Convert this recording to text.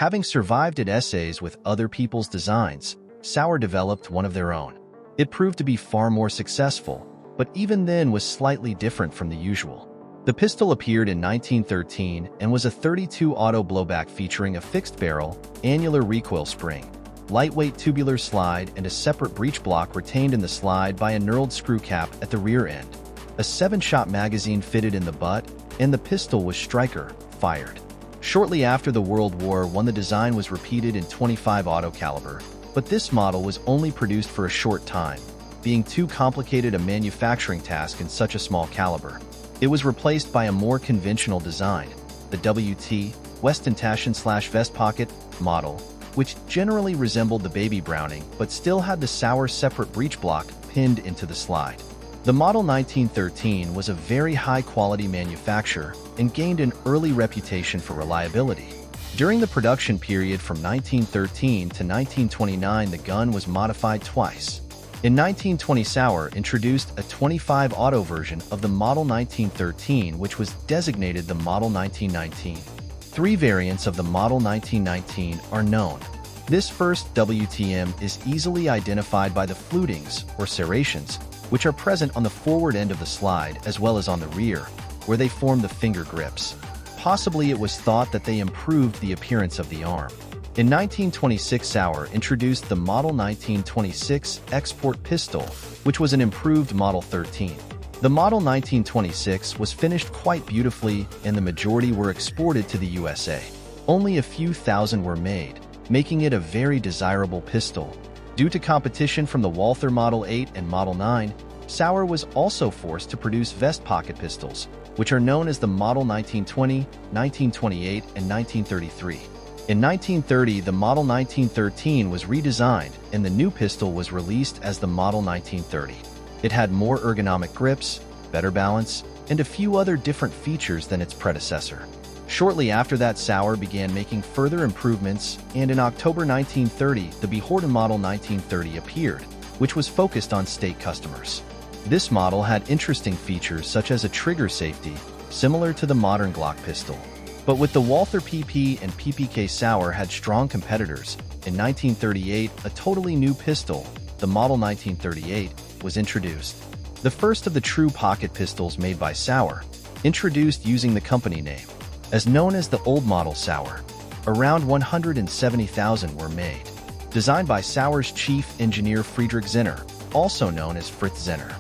Having survived at essays with other people's designs, Sauer developed one of their own. It proved to be far more successful, but even then was slightly different from the usual. The pistol appeared in 1913 and was a .32 auto blowback featuring a fixed barrel, annular recoil spring, lightweight tubular slide, and a separate breech block retained in the slide by a knurled screw cap at the rear end. A 7-shot magazine fitted in the butt, and the pistol was striker, fired. Shortly after the World War I, the design was repeated in .25 auto caliber, but this model was only produced for a short time, being too complicated a manufacturing task in such a small caliber. It was replaced by a more conventional design, the WT, westentaschen / vest pocket, model, which generally resembled the baby Browning but still had the Sauer separate breech block pinned into the slide. The Model 1913 was a very high-quality manufacture and gained an early reputation for reliability. During the production period from 1913 to 1929, the gun was modified twice. In 1920, Sauer introduced a .25 auto version of the Model 1913, which was designated the Model 1919. 3 variants of the Model 1919 are known. This first WTM is easily identified by the flutings, or serrations, which are present on the forward end of the slide as well as on the rear, where they form the finger grips. Possibly it was thought that they improved the appearance of the arm. In 1926, Sauer introduced the Model 1926 export pistol, which was an improved Model 13. The Model 1926 was finished quite beautifully, and the majority were exported to the USA. Only a few thousand were made, making it a very desirable pistol. Due to competition from the Walther Model 8 and Model 9, Sauer was also forced to produce vest pocket pistols, which are known as the Model 1920, 1928, and 1933. In 1930, the Model 1913 was redesigned, and the new pistol was released as the Model 1930. It had more ergonomic grips, better balance, and a few other different features than its predecessor. Shortly after that, Sauer began making further improvements, and in October 1930, the Behorden Model 1930 appeared, which was focused on state customers. This model had interesting features such as a trigger safety, similar to the modern Glock pistol. But with the Walther PP and PPK, Sauer had strong competitors. In 1938, a totally new pistol, the Model 1938, was introduced. The first of the true pocket pistols made by Sauer, introduced using the company name. As known as the old model Sauer, around 170,000 were made. Designed by Sauer's chief engineer Friedrich Zenner, also known as Fritz Zenner.